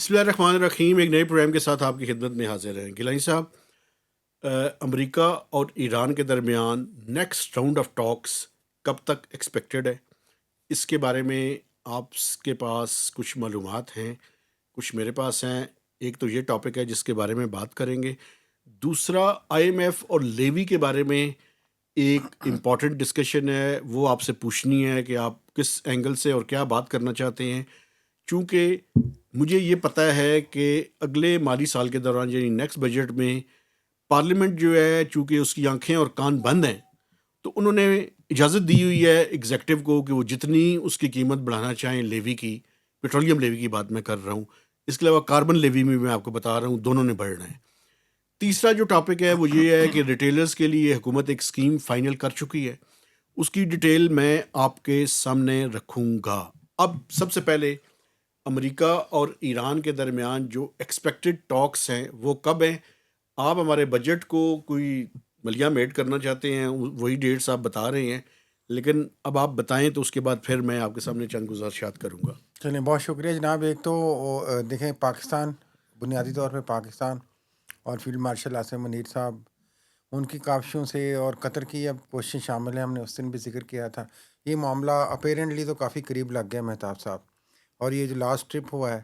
بسم اللہ الرحمن الرحیم. ایک نئے پروگرام کے ساتھ آپ کی خدمت میں حاضر ہیں. گیلانی صاحب، امریکہ اور ایران کے درمیان نیکسٹ راؤنڈ آف ٹاکس کب تک ایکسپیکٹڈ ہے؟ اس کے بارے میں آپ کے پاس کچھ معلومات ہیں، کچھ میرے پاس ہیں. ایک تو یہ ٹاپک ہے جس کے بارے میں بات کریں گے. دوسرا آئی ایم ایف اور لیوی کے بارے میں ایک امپورٹنٹ ڈسکشن ہے، وہ آپ سے پوچھنی ہے کہ آپ کس اینگل سے اور کیا بات کرنا چاہتے ہیں. چونکہ مجھے یہ پتہ ہے کہ اگلے مالی سال کے دوران یعنی نیکسٹ بجٹ میں پارلیمنٹ جو ہے، چونکہ اس کی آنکھیں اور کان بند ہیں، تو انہوں نے اجازت دی ہوئی ہے ایگزیکٹو کو کہ وہ جتنی اس کی قیمت بڑھانا چاہیں لیوی کی، پیٹرولیم لیوی کی بات میں کر رہا ہوں، اس کے علاوہ کاربن لیوی میں آپ کو بتا رہا ہوں دونوں نے بڑھنا ہے. تیسرا جو ٹاپک ہے وہ یہ ہے کہ ریٹیلرز کے لیے حکومت ایک اسکیم فائنل کر چکی ہے، اس کی ڈیٹیل میں آپ کے سامنے رکھوں گا. اب سب سے پہلے امریکہ اور ایران کے درمیان جو ایکسپیکٹڈ ٹاکس ہیں وہ کب ہیں؟ آپ ہمارے بجٹ کو کوئی ملیہ میٹ کرنا چاہتے ہیں، وہی ڈیٹس آپ بتا رہے ہیں، لیکن اب آپ بتائیں تو اس کے بعد پھر میں آپ کے سامنے چند گزارشات کروں گا. چلیں، بہت شکریہ جناب. ایک تو دیکھیں، پاکستان بنیادی طور پہ پاکستان اور فیلڈ مارشل عاصم منیر صاحب، ان کی کاوشوں سے اور قطر کی اب کوششیں شامل ہیں. ہم نے اس دن بھی ذکر کیا تھا. یہ معاملہ اپیرنٹلی تو کافی قریب لگ گیا مہتاب صاحب. اور یہ جو لاسٹ ٹرپ ہوا ہے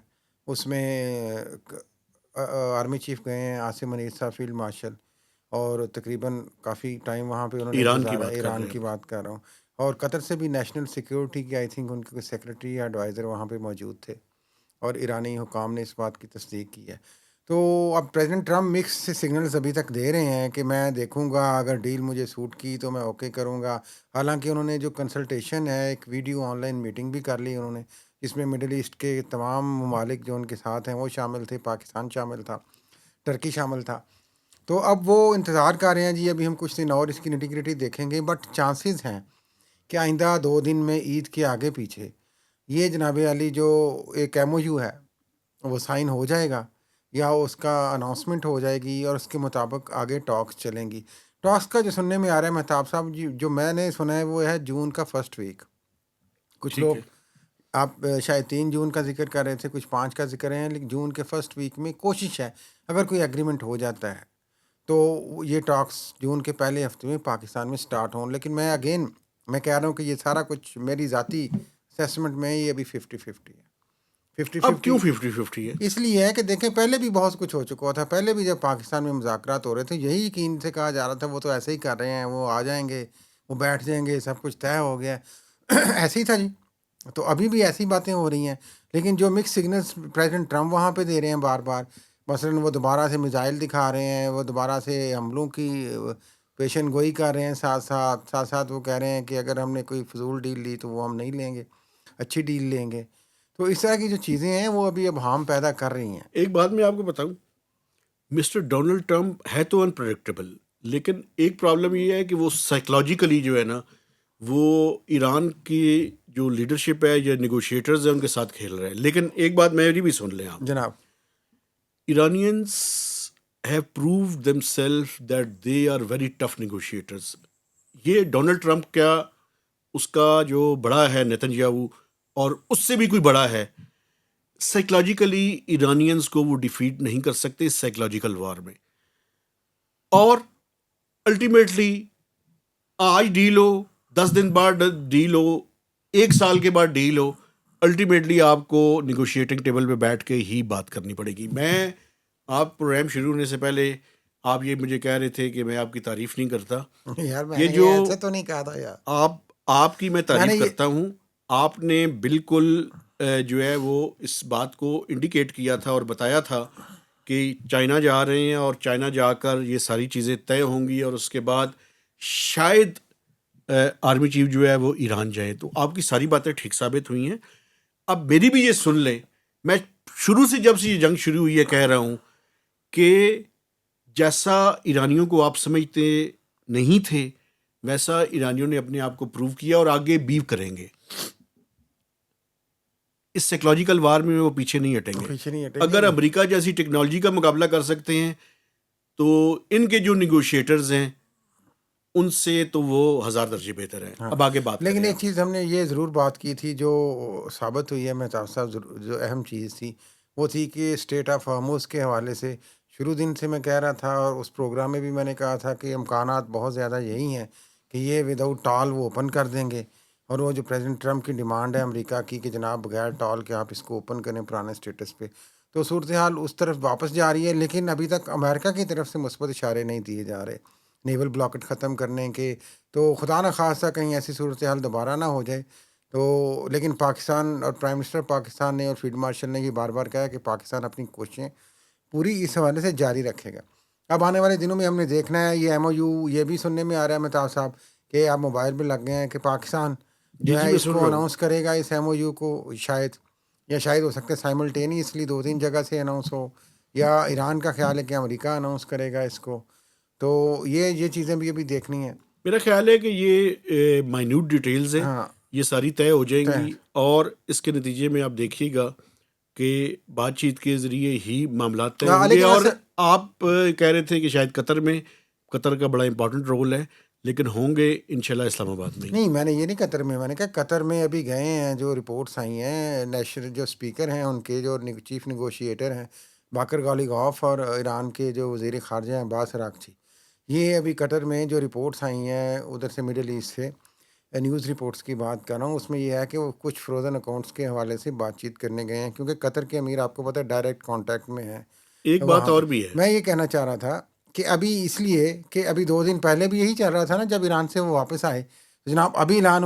اس میں آرمی چیف گئے ہیں، عاصم منیر صاحب فیلڈ مارشل، اور تقریباً کافی ٹائم وہاں پہ انہوں نے ایران کی گزارا. بات کر ایران رہے کی ہیں. بات کر رہا ہوں. اور قطر سے بھی نیشنل سیکیورٹی کے آئی تھنک ان کے سیکرٹری یا ایڈوائزر وہاں پہ موجود تھے، اور ایرانی حکام نے اس بات کی تصدیق کی ہے. تو اب پریزیڈنٹ ٹرمپ مکس سے سگنلز ابھی تک دے رہے ہیں کہ میں دیکھوں گا، اگر ڈیل مجھے سوٹ کی تو میں اوکے کروں گا. حالانکہ انہوں نے جو کنسلٹیشن ہے، ایک ویڈیو آن لائن میٹنگ بھی کر لی انہوں نے، جس میں مڈل ایسٹ کے تمام ممالک جو ان کے ساتھ ہیں وہ شامل تھے، پاکستان شامل تھا، ٹرکی شامل تھا. تو اب وہ انتظار کر رہے ہیں جی، ابھی ہم کچھ دن اور اس کی نٹی دیکھیں گے. بٹ چانسز ہیں کہ آئندہ 2 دن میں عید کے آگے پیچھے یہ جناب علی جو ایک ایم او یو ہے وہ سائن ہو جائے گا، یا اس کا اناؤنسمنٹ ہو جائے گی، اور اس کے مطابق آگے ٹاکس چلیں گی. ٹاکس کا جو سننے میں آ رہا ہے مہتاب صاحب جی، جو میں نے سنا ہے وہ ہے جون کا فرسٹ ویک. کچھ ٹھیک لوگ، ہے. آپ شاید 3 جون کا ذکر کر رہے تھے، کچھ 5 کا ذکر ہے، لیکن جون کے فرسٹ ویک میں کوشش ہے اگر کوئی ایگریمنٹ ہو جاتا ہے تو یہ ٹاکس جون کے پہلے ہفتے میں پاکستان میں سٹارٹ ہوں. لیکن میں کہہ رہا ہوں کہ یہ سارا کچھ میری ذاتی اسیسمنٹ میں یہ ابھی 50-50 ہے. 50-50 اب کیوں 50-50 ہے؟ اس لیے ہے کہ دیکھیں، پہلے بھی بہت کچھ ہو چکا تھا. پہلے بھی جب پاکستان میں مذاکرات ہو رہے تھے یہی یقین سے کہا جا رہا تھا وہ تو ایسے ہی کر رہے ہیں، وہ آ جائیں گے، وہ بیٹھ جائیں گے، سب کچھ طے ہو گیا. ایسے ہی تھا جی. تو ابھی بھی ایسی باتیں ہو رہی ہیں، لیکن جو مکس سگنلز پریزیڈنٹ ٹرمپ وہاں پہ دے رہے ہیں بار بار، مثلاً وہ دوبارہ سے میزائل دکھا رہے ہیں، وہ دوبارہ سے حملوں کی پیشن گوئی کر رہے ہیں، ساتھ ساتھ وہ کہہ رہے ہیں کہ اگر ہم نے کوئی فضول ڈیل لی تو وہ ہم نہیں لیں گے، اچھی ڈیل لیں گے. تو اس طرح کی جو چیزیں ہیں وہ ابھی ابہام پیدا کر رہی ہیں. ایک بات میں آپ کو بتاؤں، مسٹر ڈونلڈ ٹرمپ ہے تو انپریڈکٹیبل، لیکن ایک پرابلم یہ ہے کہ وہ سائیکلوجیکلی جو ہے نا، وہ ایران کی جو لیڈرشپ ہے یا نیگوشیٹرز ہیں ان کے ساتھ کھیل رہے ہیں. لیکن ایک بات میری بھی سن لیں آپ. جناب Iranians have proved themselves that they are very tough negotiators. یہ ڈونلڈ ٹرمپ کیا، اس کا جو بڑا ہے نیتن یاہو، اور اس سے بھی کوئی بڑا ہے، سائیکلوجیکلی ایرانینز کو وہ ڈیفیٹ نہیں کر سکتے اس سائیکلوجیکل وار میں. اور الٹیمیٹلی آج ڈیل ہو، 10 دن بعد ڈیل ہو، 1 سال کے بعد ڈیل ہو، الٹیمیٹلی آپ کو نیگوشیٹنگ ٹیبل پہ بیٹھ کے ہی بات کرنی پڑے گی. میں آپ پروگرام شروع ہونے سے پہلے آپ یہ مجھے کہہ رہے تھے کہ میں آپ کی تعریف نہیں کرتا. یار میں یہ نے جو یہ ایسے تو نہیں کہا تھا یار. آپ کی میں میں نے تعریف یہ کرتا ہوں. آپ نے بالکل جو ہے وہ اس بات کو انڈیکیٹ کیا تھا اور بتایا تھا کہ چائنا جا رہے ہیں، اور چائنا جا کر یہ ساری چیزیں طے ہوں گی، اور اس کے بعد شاید آرمی چیف جو ہے وہ ایران جائے. تو آپ کی ساری باتیں ٹھیک ثابت ہوئی ہیں. اب میری بھی یہ سن لیں، میں شروع سے جب سے یہ جنگ شروع ہوئی ہے کہہ رہا ہوں کہ جیسا ایرانیوں کو آپ سمجھتے نہیں تھے ویسا ایرانیوں نے اپنے آپ کو پروو کیا اور آگے بیو کریں گے. اس سائیکلوجیکل وار میں وہ پیچھے نہیں ہٹیں گے. پیچھے نہیں ہٹیں گے. اگر امریکہ جیسی ٹیکنالوجی کا مقابلہ کر سکتے ہیں تو ان کے جو نیگوشیٹرز ہیں ان سے تو وہ 1000 درجے بہتر ہیں. ہاں، اب آگے بات لیکن کریں ایک آپ. چیز ہم نے یہ ضرور بات کی تھی جو ثابت ہوئی ہے مہتاب صاحب، جو اہم چیز تھی وہ تھی کہ اسٹریٹ آف ہارموز کے حوالے سے شروع دن سے میں کہہ رہا تھا، اور اس پروگرام میں بھی میں نے کہا تھا کہ امکانات بہت زیادہ یہی ہیں کہ یہ وداؤٹ ٹال وہ اوپن کر دیں گے، اور وہ جو پریزیڈنٹ ٹرمپ کی ڈیمانڈ ہے امریکہ کی کہ جناب بغیر ٹال کے آپ اس کو اوپن کریں پرانے اسٹیٹس پہ، تو صورتحال اس طرف واپس جا رہی ہے، لیکن ابھی تک امریکہ کی طرف سے مثبت اشارے نہیں دیے جا رہے نیول بلاکٹ ختم کرنے کے۔ تو خدا نخواستہ کہیں ایسی صورتحال دوبارہ نہ ہو جائے تو، لیکن پاکستان اور پرائم منسٹر پاکستان نے اور فیلڈ مارشل نے یہ بار بار کہا کہ پاکستان اپنی کوششیں پوری اس حوالے سے جاری رکھے گا۔ اب آنے والے دنوں میں ہم نے دیکھنا ہے، یہ ایم او یو یہ بھی سننے میں آ رہا ہے مطاب صاحب کہ آپ موبائل پہ لگ گئے ہیں کہ پاکستان جی جو جی ہے میں اس سن کو رہا ہوں۔ اناؤنس کرے گا اس ایم او یو کو، شاید یا شاید ہو سکتا ہے سائملٹینیسلی 2-3 جگہ سے اناؤنس ہو، یا ایران کا خیال ہے کہ امریکہ اناؤنس کرے گا اس کو، تو یہ چیزیں بھی ابھی دیکھنی ہیں۔ میرا خیال ہے کہ یہ مائنیوٹ ڈیٹیلز ہیں، ہاں یہ ساری طے ہو جائیں طے گی، اور اس کے نتیجے میں آپ دیکھیے گا کہ بات چیت کے ذریعے ہی معاملات طے ہوں گے۔ لیکن اور اصل آپ کہہ رہے تھے کہ شاید قطر کا بڑا امپورٹنٹ رول ہے، لیکن ہوں گے انشاءاللہ اسلام آباد میں ہی۔ نہیں، میں نے یہ نہیں قطر میں نے کہا قطر میں ابھی گئے ہیں، جو رپورٹس آئی ہیں نیشنل جو اسپیکر ہیں ان کے جو چیف نیگوشیٹر ہیں باکر غالیغوف، اور ایران کے جو وزیر خارجہ ہیں عباس اراغچی، یہ ابھی قطر میں جو رپورٹس آئی ہیں ادھر سے مڈل ایسٹ سے، نیوز رپورٹس کی بات کر رہا ہوں، اس میں یہ ہے کہ وہ کچھ فروزن اکاؤنٹس کے حوالے سے بات چیت کرنے گئے ہیں، کیونکہ قطر کے امیر آپ کو پتہ ہے ڈائریکٹ کانٹیکٹ میں ہیں ایک بات وہاں پہ۔ اور بھی ہے، میں یہ کہنا چاہ رہا تھا کہ ابھی اس لیے کہ ابھی 2 دن پہلے بھی یہی چل رہا تھا نا، جب ایران سے وہ واپس آئے جناب ابھی اعلان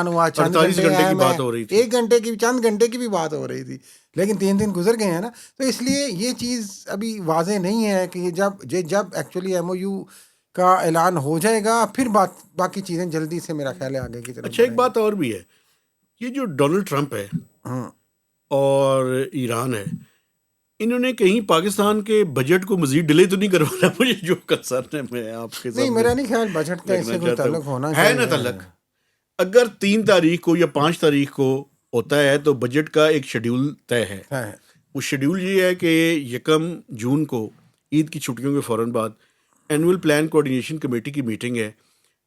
ہوا چند 48 گھنٹے گھنٹے کی اہم ہے، بات ہو رہی تھی۔ 1 گھنٹے کی چند گھنٹے کی بھی بات ہو رہی تھی، لیکن 3 دن گزر گئے ہیں نا، تو اس لیے یہ چیز ابھی واضح نہیں ہے کہ یہ جب ایکچولی ایم او یو کا اعلان ہو جائے گا پھر باقی چیزیں جلدی سے میرا خیال ہے آگے کی طرف اچھا ایک بڑھیں گی۔ بات اور بھی ہے، یہ جو ڈونلڈ ٹرمپ ہے ہاں اور ایران ہے، انہوں نے کہیں پاکستان کے بجٹ کو مزید ڈیلے تو نہیں کروانا؟ مجھے جو کنسرن ہے میں آپ کے نہیں، سامنے میرا نہیں خیال بجٹ کا اس رکھنا سے کوئی چاہتا ہوں۔ تعلق ہونا ہے نا چاہیے۔ تعلق، اگر 3 تاریخ کو یا 5 تاریخ کو ہوتا ہے تو بجٹ کا ایک شیڈیول طے ہے۔ ہے وہ شیڈیول یہ ہے کہ 1 جون کو عید کی چھٹیوں کے فوراً بعد اینول پلان کوآرڈینیشن کمیٹی کی میٹنگ ہے،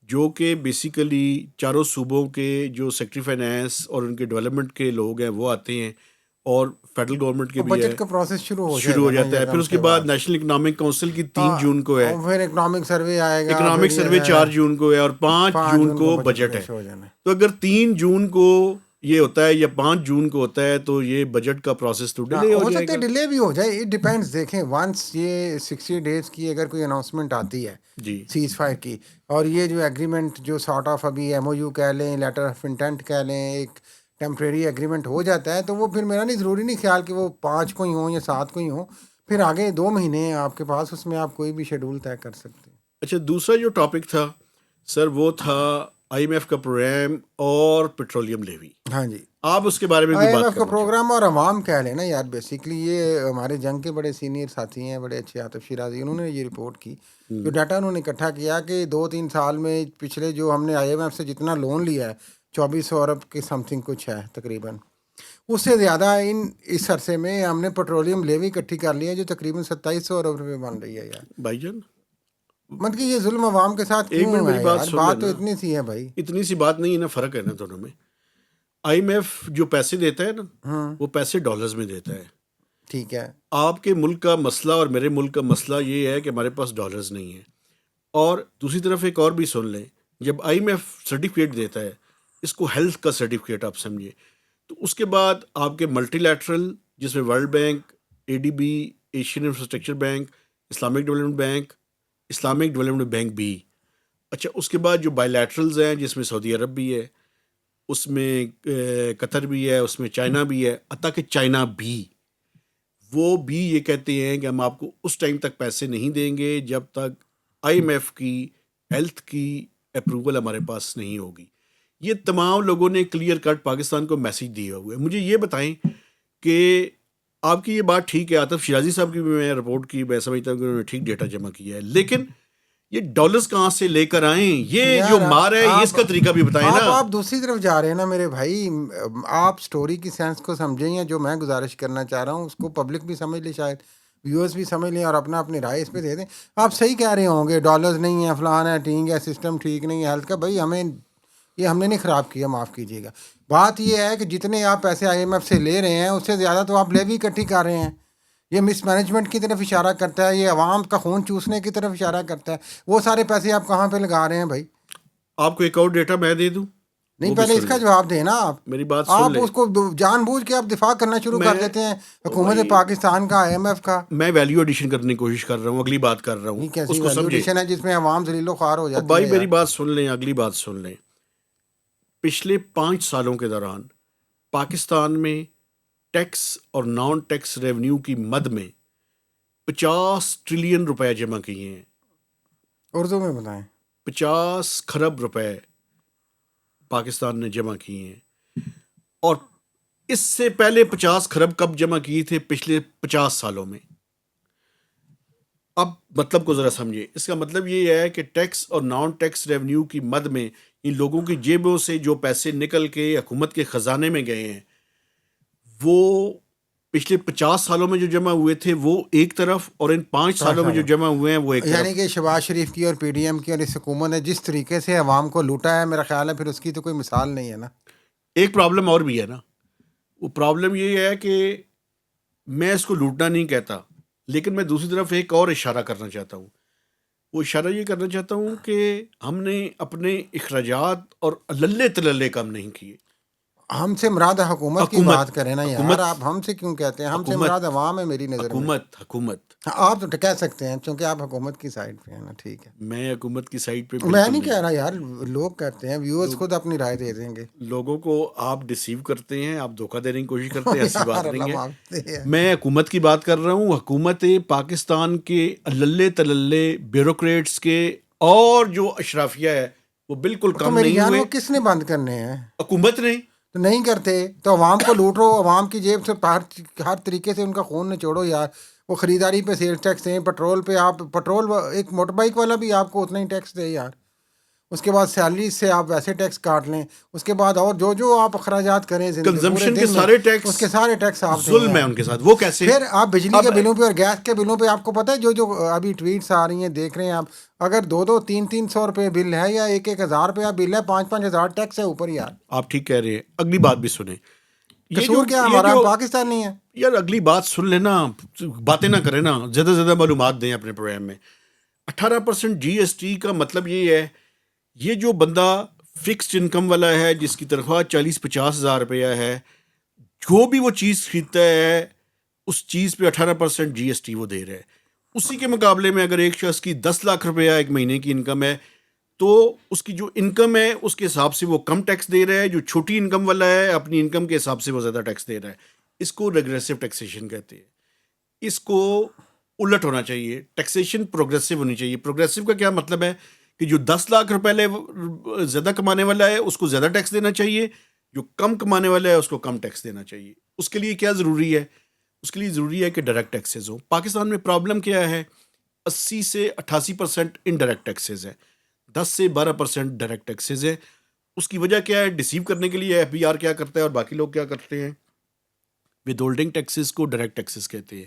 جو کہ بیسیکلی چاروں صوبوں کے جو سیکٹری فائنانس اور ان کے ڈیولپمنٹ کے لوگ ہیں وہ آتے ہیں، اور فیڈرل گورنمنٹ کے اور بھی ہے، بجٹ کا پروسیس شروع ہو جائے شروع گا ہو نا جاتا ہے۔ پھر یکم اس کے سے بعد بعد، نیشنل اکنامک کونسل کی 3 ہاں، جون کو ہے، اور پھر اکنامک سروے آئے گا، پھر اکنامک یہ سروے ہے 4 جون کو ہے، اور 5 5 جون جون کو بجٹ بجٹ ہے۔ پیش ہو جانا ہے۔ تو اگر 3 جون کو یہ ہوتا ہے یا 5 جون کو ہوتا ہے تو یہ بجٹ کا پروسیس تو ڈیلے ہو ہو جائے سکتا ہے گا۔ ڈیلے بھی ہو جائے، اٹ ڈیپینڈس۔ دیکھیں ونس یہ 60 ڈیز کی اگر کوئی اناؤنسمنٹ آتی ہے جی سیز فائر کی، اور یہ جو ایگریمنٹ جو سارٹ آف ابھی ایم او یو کہہ لیں، لیٹر آف انٹینٹ کہہ لیں، ایک ٹیمپریری ایگریمنٹ ہو جاتا ہے، تو وہ پھر میرا نہیں ضروری نہیں خیال کہ وہ 5 کو ہی ہوں یا 7 کو ہی ہوں، پھر آگے 2 مہینے ہیں آپ کے پاس، اس میں آپ کوئی بھی شیڈول طے کر سکتے ہیں۔ اچھا، دوسرا جو ٹاپک تھا سر وہ تھا آئی ایم ایف کا پروگرام اور پیٹرولیم لیوی، ہاں جی، آپ اس کے بارے میں کوئی آئی ایم بات ایف کا کرنا چاہیں؟ پروگرام اور عوام کہہ لیں نا یار، بیسیکلی یہ ہمارے جنگ کے بڑے سینئر ساتھی ہیں، بڑے اچھے عاطف شیرازی، انہوں نے یہ رپورٹ کی، جو ڈیٹا انہوں نے اکٹھا کیا کہ 2-3 سال میں پچھلے جو ہم نے آئی ایم ایف سے جتنا لون لیا ہے 2400 ارب کے سم تھنگ کچھ ہے تقریباً، اس سے زیادہ اس عرصے میں ہم نے پیٹرولیم لیوی اکٹھی کر لی ہے جو تقریباً 2700 ارب روپے بن رہی ہے یار۔ بھائی جان مطلب کہ یہ ظلم عوام کے ساتھ ایک کیوں منٹ میری ہے بات یار، سن بات تو لینا، اتنی سی ہے بھائی۔ اتنی سی بات نہیں ہے نا، فرق ہے نا دونوں میں۔ آئی ایم ایف جو پیسے دیتا ہے نا ہاں وہ پیسے ڈالرز میں دیتا ہے۔ ٹھیک ہے، آپ کے ملک کا مسئلہ اور میرے ملک کا مسئلہ یہ ہے کہ ہمارے پاس ڈالرز نہیں ہیں، اور دوسری طرف ایک اور بھی سن لیں، جب آئی ایم ایف سرٹیفکیٹ دیتا ہے، اس کو ہیلتھ کا سرٹیفکیٹ آپ سمجھے، تو اس کے بعد آپ کے ملٹی لیٹرل جس میں world bank, A D B, Asian infrastructure bank, Islamic development bank, Islamic development bank بھی، اچھا اس کے بعد جو بائی لیٹرلز ہیں جس میں سعودی عرب بھی ہے، اس میں قطر بھی ہے، اس میں چائنا بھی ہے، حتیٰ کہ چائنا بھی، وہ بھی یہ کہتے ہیں کہ ہم آپ کو اس ٹائم تک پیسے نہیں دیں گے جب تک آئی ایم ایف کی ہیلتھ کی اپروول ہمارے پاس نہیں ہوگی۔ یہ تمام لوگوں نے کلیئر کٹ پاکستان کو میسیج دیا ہوا ہے۔ مجھے یہ بتائیں کہ آپ کی یہ بات ٹھیک ہے، عاطف شیرازی صاحب کی بھی میں رپورٹ کی، میں سمجھتا ہوں کہ انہوں نے ٹھیک ڈیٹا جمع کیا ہے، لیکن یہ ڈالرز کہاں سے لے کر آئیں؟ یہ جو یار مار ہے یہ اس کا طریقہ بھی بتائیں نا۔ آپ دوسری طرف جا رہے ہیں نا میرے بھائی، آپ سٹوری کی سینس کو سمجھیں، یا جو میں گزارش کرنا چاہ رہا ہوں اس کو پبلک بھی سمجھ لے، شاید ویورز بھی سمجھ لیں، اور اپنی رائے اس پہ دے دیں۔ آپ صحیح کہہ رہے ہوں گے ڈالرز نہیں ہیں، فلان ہے، ٹھیک ہے، سسٹم ٹھیک نہیں ہے ہیلتھ کا، بھائی ہمیں یہ ہم نے نہیں خراب کیا، معاف کیجیے گا. بات یہ ہے کہ جتنے آپ پیسے آئی ایم ایف سے لے رہے ہیں اس سے زیادہ تو آپ لیوی اکٹھی کر رہے ہیں. یہ مس مینجمنٹ کی طرف اشارہ کرتا ہے، یہ عوام کا خون چوسنے کی طرف اشارہ کرتا ہے. وہ سارے پیسے آپ کہاں پہ لگا رہے ہیں بھائی؟ آپ کو ایک اور ڈیٹا میں دے دوں، نہیں، وہ بھی پہلے اس سن کا لیں، جواب دیں نا. میری بات سن آپ لیں. اس کو جان بوجھ کے آپ دفاع کرنا شروع کر میں دیتے ہیں او حکومت بھائی، پاکستان کا، آئی ایم ایف کا. میں ویلیو ایڈیشن کرنے کی کوشش کر رہا ہوں، اگلی بات کر رہا ہوں، یہ اس کیسی کو سمجھیں. ویلیوٹیشن ہے جس میں عوام ذلیل و خوار ہو اور جاتی بھائی ہے میری یار؟ بات سن لیں، اگلی بات سن لیں. پچھلے 5 سالوں کے دوران پاکستان میں ٹیکس اور نان ٹیکس ریونیو کی مد میں 50 ٹریلین روپے جمع کیے ہیں. اردو میں بتائیں. 50 کھرب روپے پاکستان نے جمع کیے ہیں. اور اس سے پہلے 50 کھرب کب جمع کیے تھے؟ پچھلے 50 سالوں میں. اب مطلب کو ذرا سمجھے. اس کا مطلب یہ ہے کہ ٹیکس اور نان ٹیکس ریونیو کی مد میں ان لوگوں کی جیبوں سے جو پیسے نکل کے حکومت کے خزانے میں گئے ہیں، وہ پچھلے 50 سالوں میں جو جمع ہوئے تھے وہ ایک طرف، اور ان 5 سالوں میں جو جمع ہوئے ہیں وہ ایک طرف. یعنی کہ شہباز شریف کی اور پی ڈی ایم کی اور اس حکومت نے جس طریقے سے عوام کو لوٹا ہے، میرا خیال ہے پھر اس کی تو کوئی مثال نہیں ہے نا. ایک پرابلم اور بھی ہے نا. وہ پرابلم یہ ہے کہ میں اس کو لوٹنا نہیں کہتا، لیکن میں دوسری طرف ایک اور اشارہ کرنا چاہتا ہوں. وہ اشارہ یہ کرنا چاہتا ہوں کہ ہم نے اپنے اخراجات اور للے تللے کم نہیں کیے. ہم سے مراد حکومت کی حکومت بات کریں نا یار. حکومت آپ ہم سے کیوں کہتے ہیں؟ ہم سے حکومت مراد عوام ہے میری نظر میں. حکومت آپ تو کہہ سکتے ہیں چونکہ آپ حکومت کی سائڈ پہ ہیں نا. ٹھیک ہے، میں حکومت کی سائڈ پہ میں بالکل نہیں نہیں کہہ ہوں. رہا یار، لوگ کہتے ہیں، ویورز لوگ خود اپنی رائے دے دیں گے. لوگوں کو آپ ڈسیو کرتے ہیں، آپ دھوکہ دینے کی کوشش کرتے ہیں، ایسی بات یار اللہ نہیں ہے. معاف دے. میں حکومت کی بات کر رہا ہوں. حکومت پاکستان کے للے تللے بیوروکریٹس کے اور جو اشرافیہ ہے وہ بالکل تو کم میری نہیں جان، وہ ہوئے. کس نے بند کرنے ہیں؟ حکومت نے. تو نہیں کرتے تو عوام کو لوٹ رہو، عوام کی جیب سے ہر طریقے سے ان کا خون نچوڑو یار. وہ خریداری پہ سیل ٹیکس دیں، پیٹرول پہ آپ پیٹرول، ایک موٹر بائک والا بھی آپ کو اتنا ہی ٹیکس دے یار. اس کے بعد سیلری سے آپ ویسے ٹیکس کاٹ لیں. اس کے بعد اور جو آپ اخراجات کریں زندگی پورے کنزمپشن کے دن میں، سارے ٹیکس اس کے سارے ٹیکس آپ دیں ظلم ہے یار. ان کے ساتھ. وہ کیسے؟ پھر آپ بجلی اب کے بلوں پہ اور گیس کے بلوں پہ آپ کو پتہ ہے جو ابھی ٹویٹس آ رہی ہیں دیکھ رہے ہیں آپ، اگر 200-300 روپے بل ہے یا 1,000 روپیہ بل ہے، 5,000 ٹیکس ہے اوپر یار. آپ ٹھیک کہہ رہے ہیں. اگلی بات بھی سنیں. قصور کیا ہمارا؟ ہم پاکستان نہیں ہے یار اگلی بات سن لینا، باتیں نہ کریں نا، زیادہ سے زیادہ معلومات دیں اپنے پروگرام میں. 18% جی ایس ٹی کا مطلب یہ ہے، یہ جو بندہ فکسڈ انکم والا ہے جس کی تنخواہ 40-50 ہزار روپیہ ہے، جو بھی وہ چیز خریدتا ہے اس چیز پہ 18% جی ایس ٹی وہ دے رہا ہے. اسی کے مقابلے میں اگر ایک شخص کی 10 لاکھ روپیہ ایک مہینے کی انکم ہے تو اس کی جو انکم ہے اس کے حساب سے وہ کم ٹیکس دے رہا ہے. جو چھوٹی انکم والا ہے اپنی انکم کے حساب سے وہ زیادہ ٹیکس دے رہا ہے. اس کو ریگریسو ٹیکسیشن کہتے ہیں. اس کو الٹ ہونا چاہیے. ٹیکسیشن پروگریسو ہونی چاہیے. پروگریسو کا کیا مطلب ہے کہ جو 10 لاکھ روپے زیادہ کمانے والا ہے اس کو زیادہ ٹیکس دینا چاہیے، جو کم کمانے والا ہے اس کو کم ٹیکس دینا چاہیے. اس کے لیے کیا ضروری ہے؟ اس کے لیے ضروری ہے کہ ڈائریکٹ ٹیکسز ہو. پاکستان میں پرابلم کیا ہے؟ 80-88% انڈائریکٹ ٹیکسز ہے، 10-12% ڈائریکٹ ٹیکسز ہے. اس کی وجہ کیا ہے؟ ڈیسیو کرنے کے لیے ایف بی آر کیا کرتا ہے اور باقی لوگ کیا کرتے ہیں؟ ود ہولڈنگ ٹیکسز کو ڈائریکٹ ٹیکسز کہتے ہیں.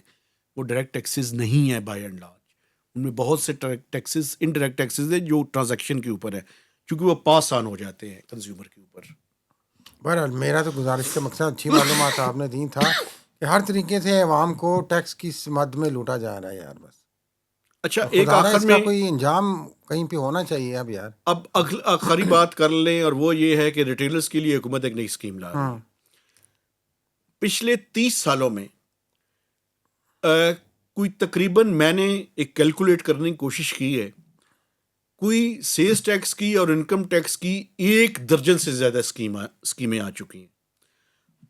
وہ ڈائریکٹ ٹیکسز نہیں ہے بائی اینڈ لارج. ان میں بہت سے ٹیکسز انڈائریکٹ ٹیکسز ہیں جو ٹرانزیکشن کے اوپر ہے، چونکہ وہ پاس آن ہو جاتے ہیں کنزیومر کے اوپر. بہرحال میرا تو گزارش کا مقصد اچھی معلومات آپ نے دی تھا کہ ہر طریقے سے عوام کو ٹیکس کی مد میں لوٹا جا رہا ہے یار. بس اچھا ایک خدا رہا آخر اس میں کا کوئی انجام کہیں پہ ہونا چاہیے اب یار. اب آخری بات کر لیں، اور وہ یہ ہے کہ ریٹیلرز کے لیے حکومت ایک نئی اسکیم لا رہی ہے. پچھلے 30 سالوں میں کوئی تقریباً میں نے ایک کیلکولیٹ کرنے کی کوشش کی ہے، کوئی سیلز ٹیکس کی اور انکم ٹیکس کی 1 درجن سے زیادہ اسکیمیں آ چکی ہیں.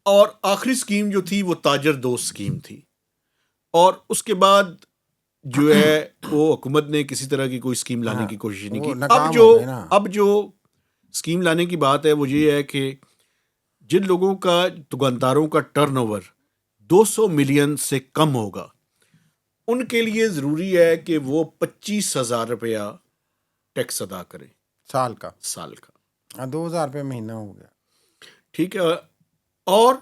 اور آخری اسکیم جو تھی وہ تاجر دوست اسکیم تھی. اور اس کے بعد جو ہے وہ حکومت نے کسی طرح کی کوئی اسکیم لانے کی کوشش نہیں کی. ناکام ہو گئے نا. اب جو اسکیم لانے کی بات ہے وہ یہ ہے کہ جن لوگوں کا دکانداروں کا ٹرن اوور 200 ملین سے کم ہوگا ان کے لیے ضروری ہے کہ وہ 25,000 روپیہ ٹیکس ادا کریں سال کا. 2,000 روپے مہینہ ہو گیا. ٹھیک ہے. اور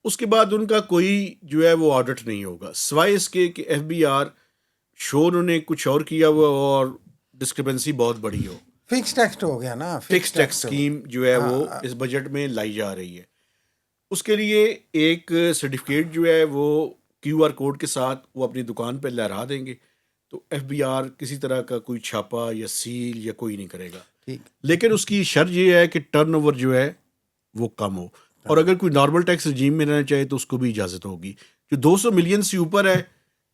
اس کے بعد ان کا کوئی جو ہے وہ آڈٹ نہیں ہوگا سوائے اس کے کہ ایف بی آر شو انہوں نے کچھ اور کیا ہوا اور ڈسکرپنسی بہت بڑی ہو. فکس ٹیکسٹ ہو گیا نا، فکس ٹیکس اسکیم جو ہے وہ اس بجٹ میں لائی جا رہی ہے. اس کے لیے ایک سرٹیفکیٹ جو ہے وہ کیو آر کوڈ کے ساتھ وہ اپنی دکان پہ لہرا دیں گے تو ایف بی آر کسی طرح کا کوئی چھاپا یا سیل یا کوئی نہیں کرے گا. لیکن اس کی شرط یہ ہے کہ ٹرن اوور جو ہے وہ کم ہو، اور اگر کوئی نارمل ٹیکس رجیم میں رہنا چاہے تو اس کو بھی اجازت ہوگی. جو 200 ملین سے اوپر ہے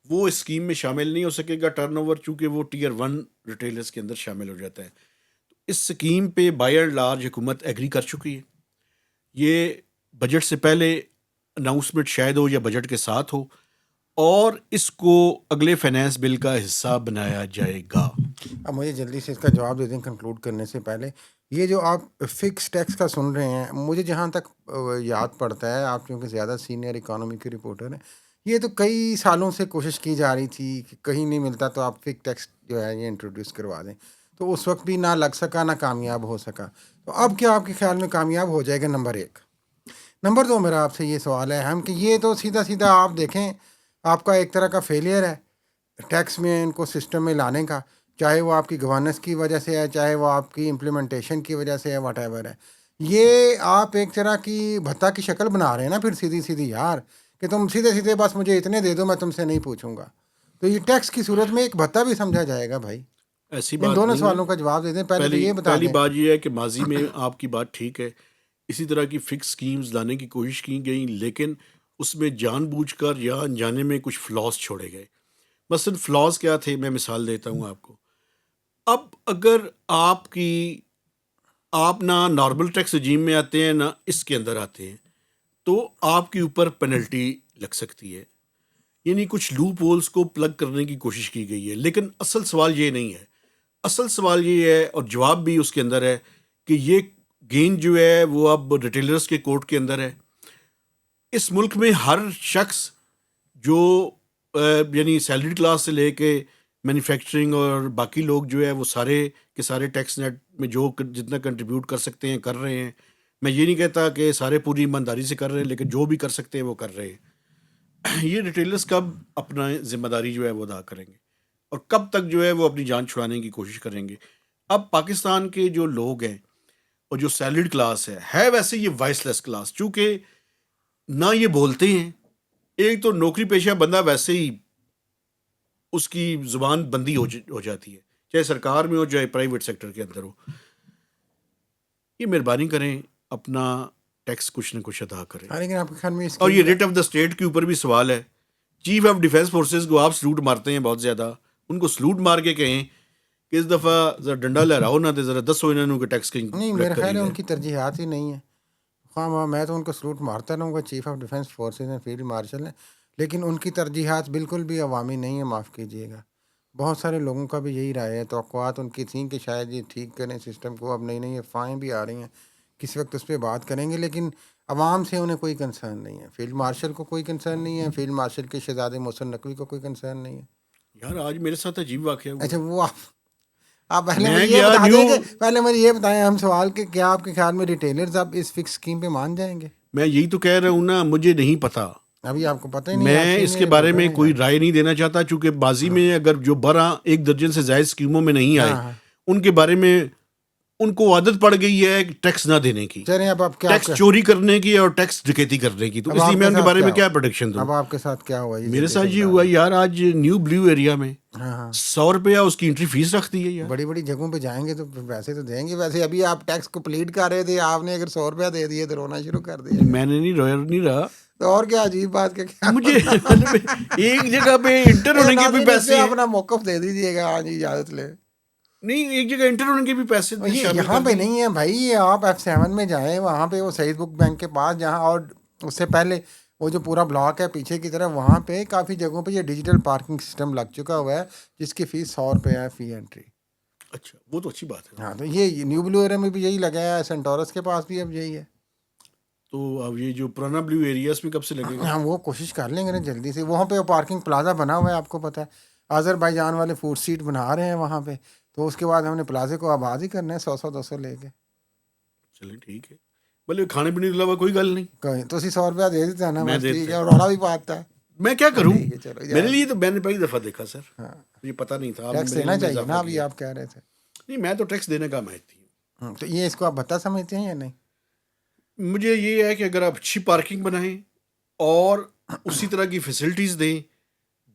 وہ اس اسکیم میں شامل نہیں ہو سکے گا ٹرن اوور، چونکہ وہ ٹیئر 1 ریٹیلرز کے اندر شامل ہو جاتا ہے. اس اسکیم پہ بائی اینڈ لارج حکومت ایگری کر چکی ہے. یہ بجٹ سے پہلے اناؤنسمنٹ شاید ہو یا بجٹ کے ساتھ ہو، اور اس کو اگلے فائنانس بل کا حصہ بنایا جائے گا. اب مجھے جلدی سے اس کا جواب دے دیں کنکلوڈ کرنے سے پہلے. یہ جو آپ فکس ٹیکس کا سن رہے ہیں، مجھے جہاں تک یاد پڑتا ہے، آپ کیونکہ زیادہ سینئر اکانومی کے رپورٹر ہیں، یہ تو کئی سالوں سے کوشش کی جا رہی تھی کہ کہیں نہیں ملتا تو آپ فکس ٹیکس جو ہے یہ انٹروڈیوس کروا دیں. تو اس وقت بھی نہ لگ سکا نہ کامیاب ہو سکا. تو اب کیا آپ کے خیال میں کامیاب ہو جائے گا؟ نمبر 1. نمبر 2 میرا آپ سے یہ سوال ہے ہم کہ یہ تو سیدھا سیدھا آپ دیکھیں آپ کا ایک طرح کا فیلئر ہے ٹیکس میں ان کو سسٹم میں لانے کا، چاہے وہ آپ کی گورننس کی وجہ سے ہے، چاہے وہ آپ کی امپلیمنٹیشن کی وجہ سے ہے، واٹ ایور ہے. یہ آپ ایک طرح کی بھتہ کی شکل بنا رہے ہیں نا پھر سیدھی سیدھی یار، کہ تم سیدھے سیدھے بس مجھے اتنے دے دو میں تم سے نہیں پوچھوں گا. تو یہ ٹیکس کی صورت میں ایک بھتہ بھی سمجھا جائے گا بھائی. ایسی ان بات دونوں نہیں سوالوں ہے. کا جواب دے دیں. پہلے تو یہ بتا پہلی دیں. بات یہ ہے کہ ماضی میں آپ کی بات ٹھیک ہے، اسی طرح کی فکس اسکیمز لانے کی کوشش کی گئی، لیکن اس میں جان بوجھ کر یا انجانے میں کچھ فلاز چھوڑے گئے. مثلا فلاز کیا تھے، میں مثال دیتا ہوں آپ کو. اب اگر آپ نہ نارمل ٹیکس رجیم میں آتے ہیں نہ اس کے اندر آتے ہیں تو آپ کے اوپر پینلٹی لگ سکتی ہے. یعنی کچھ لوپ ہولز کو پلگ کرنے کی کوشش کی گئی ہے، لیکن اصل سوال یہ نہیں ہے. اصل سوال یہ ہے، اور جواب بھی اس کے اندر ہے، کہ یہ گین جو ہے وہ اب ریٹیلرز کے کورٹ کے اندر ہے. اس ملک میں ہر شخص جو یعنی سیلری کلاس سے لے کے مینوفیکچرنگ اور باقی لوگ جو ہے وہ سارے کے سارے ٹیکس نیٹ میں جو جتنا کنٹریبیوٹ کر سکتے ہیں کر رہے ہیں. میں یہ نہیں کہتا کہ سارے پوری ایمانداری سے کر رہے ہیں، لیکن جو بھی کر سکتے ہیں وہ کر رہے ہیں. یہ ریٹیلرز کب اپنا ذمہ داری جو ہے وہ ادا کریں گے، اور کب تک جو ہے وہ اپنی جان چھڑانے کی کوشش کریں گے؟ اب پاکستان کے جو لوگ ہیں اور جو سیلریڈ کلاس ہے ویسے یہ وائس لیس کلاس، چونکہ نہ یہ بولتے ہیں. ایک تو نوکری پیشہ بندہ ویسے ہی اس کی زبان بندی ہو جاتی ہے، چاہے سرکار میں ہو چاہے پرائیویٹ سیکٹر کے اندر ہو. یہ مہربانی کریں اپنا ٹیکس کچھ نہ کچھ ادا کریں. لیکن آپ کے خیال میں اور یہ ریٹ آف دا اسٹیٹ کے اوپر بھی سوال ہے. چیف آف ڈیفینس فورسز کو آپ سلوٹ مارتے ہیں بہت زیادہ، ان کو سلوٹ مار کے کہیں کہ اس دفعہ ذرا ڈنڈا لہراؤ نہ، ذرا 10 انہوں کے ٹیکس کی نہیں، میرا خیال ہے ان کی ترجیحات ہی نہیں ہیں. خواہ میں تو ان کو سلوٹ مارتا رہوں گا، چیف آف ڈیفینس فورسز ہیں، فیلڈ مارشل ہیں، لیکن ان کی ترجیحات بالکل بھی عوامی نہیں ہیں، معاف کیجیے گا. بہت سارے لوگوں کا بھی یہی رائے ہے. توقعات ان کی تھیں کہ شاید یہ ٹھیک کریں سسٹم کو. اب نئی نئی افواہیں بھی آ رہی ہیں، کسی وقت اس پہ بات کریں گے، لیکن عوام سے انہیں کوئی کنسرن نہیں ہے. فیلڈ مارشل کو کوئی کنسرن نہیں ہے، فیلڈ مارشل کے شہزادے محسن نقوی کو کوئی کنسرن نہیں ہے. یار آج میرے ساتھ عجیب واقعہ ہوا. اچھا وہ آپ پہلے مجھے یہ بتا دیں کہ پہلے مجھے یہ بتائیں ہم سوال کہ کیا آپ کے خیال میں ریٹیلرز اب اس فکس اسکیم پہ مان جائیں گے؟ میں یہی تو کہہ رہا ہوں نا، مجھے نہیں پتا. ابھی آپ کو پتہ ہی نہیں. میں اس کے بارے میں کوئی رائے نہیں دینا چاہتا، چونکہ بازی میں اگر جو 12 درجن سے زائد اسکیموں میں نہیں آئے ان کے بارے میں ان کو عادت پڑ گئی ہے ٹیکس نہ دینے کی، ٹیکس چوری کرنے کی اور ٹیکس ڈکیتی کرنے کی. تو اس لیے میں ان کے بارے میں کیا پروڈکشن دوں؟ اب آپ کے ساتھ کیا ہوا؟ میرے ساتھ یہ ہوا یار، آج نیو بلیو ایریا میں 100 روپیہ اس کی انٹری فیس رکھتی ہے یار. بڑی بڑی جگہوں پہ جائیں گے تو پیسے تو دیں گے. ویسے ابھی آپ ٹیکس کو پلیٹ کر رہے تھے، آپ نے اگر 100 روپیہ دے دیے تو رونا شروع کر دیا. میں نے نہیں رہا. تو اور کیا عجیب بات کہ مجھے ایک جگہ پہ انٹر ہونے کے بھی پیسے، اپنا موقف دے دیجیے گا. ہاں جی اجازت لے. نہیں، ایک جگہ انٹر ہونے کے بھی پیسے یہاں پہ نہیں ہے بھائی. آپ F7 میں جائیں، وہاں پہ وہ سعید بک بینک کے پاس جہاں، اور اس سے پہلے وہ جو پورا بلاک ہے پیچھے کی طرف، وہاں پہ کافی جگہوں پہ یہ ڈیجیٹل پارکنگ سسٹم لگ چکا ہوا ہے جس کی فیس 100 روپے ہے فی انٹری. اچھا، وہ تو اچھی بات ہے. ہاں، تو یہ نیو بلو ایریا میں بھی یہی لگا ہے، سینٹورس کے پاس بھی اب یہی ہے. تو اب یہ جو پرانا بلیو ایریاز میں کب سے لگے گا؟ ہاں وہ کوشش کر لیں گے نا جلدی سے. وہاں پہ پارکنگ پلازا بنا ہوا ہے، آپ کو پتہ ہے. آذربائیجان والے فوڈ اسٹریٹ بنا رہے ہیں وہاں پہ، تو اس کے بعد ہم نے پلازے کو آباد ہی کرنا ہے 100-200 لے کے. چلیں ٹھیک ہے، بولے کھانے پینے کے علاوہ کوئی گل نہیں. تو 100 روپیہ دے دیتے ہیں نا، بس ٹھیک ہے. اور رولا بھی پاتا ہے. میں کیا کروں؟ میرے لیے تو میں نے پہلی دفعہ دیکھا سر، مجھے پتہ نہیں تھا. ٹیکس دینا چاہیے نا، ابھی آپ کہہ رہے تھے. نہیں میں تو ٹیکس دینے کا حمایتی ہوں. تو یہ اس کو آپ بھتا سمجھتے ہیں یا نہیں؟ مجھے یہ ہے کہ اگر آپ اچھی پارکنگ بنائیں اور اسی طرح کی فیسلٹیز دیں,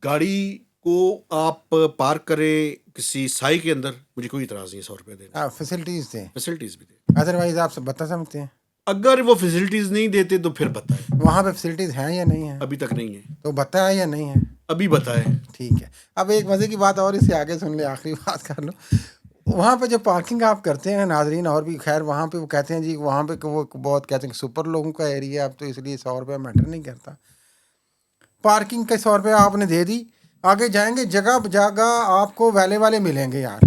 گاڑی کو آپ پارک کریں کسی سائے کے اندر, مجھے کوئی اعتراض نہیں 100 روپے دینے. آپ فیسلٹیز دیں, فیسلٹیز بھی دیں. ادروائز آپ سے بھتا سمجھتے ہیں. اگر وہ فیسلٹیز نہیں دیتے تو پھر بتائیں. وہاں پہ فیسلٹیز ہیں یا نہیں ہیں؟ ابھی تک نہیں ہے. تو بھتا ہے یا نہیں ہے؟ ابھی بتائیں. ٹھیک ہے. اب ایک مزے کی بات اور اس سے آگے سن لیں, آخری بات کر لو. وہاں پہ جو پارکنگ آپ کرتے ہیں ناظرین, اور بھی خیر وہاں پہ وہ کہتے ہیں جی وہاں پہ وہ بہت کہتے ہیں کہ سپر لوگوں کا ایریا, اب تو اس لیے 100 روپے میٹر نہیں کرتا. پارکنگ کے 100 روپے آپ نے دے دی, آگے جائیں گے جگہ جگہ آپ کو ویلے والے ملیں گے یار.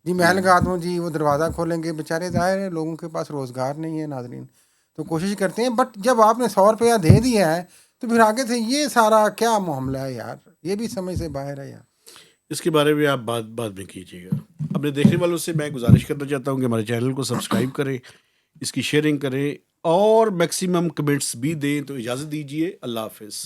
جی میں لگا دوں جی, وہ دروازہ کھولیں گے, بیچارے ظاہر ہے لوگوں کے پاس روزگار نہیں ہے ناظرین, تو کوشش کرتے ہیں. بٹ جب آپ نے 100 روپیہ دے دیا ہے تو پھر آگے سے یہ سارا کیا معاملہ ہے یار, یہ بھی سمجھ سے باہر ہے یار. اس کے بارے میں آپ بعد میں کیجیے گا. اپنے دیکھنے والوں سے میں گزارش کرنا چاہتا ہوں کہ ہمارے چینل کو سبسکرائب کریں, اس کی شیئرنگ کریں اور میکسیمم کمنٹس بھی دیں. تو اجازت دیجیے, اللہ حافظ.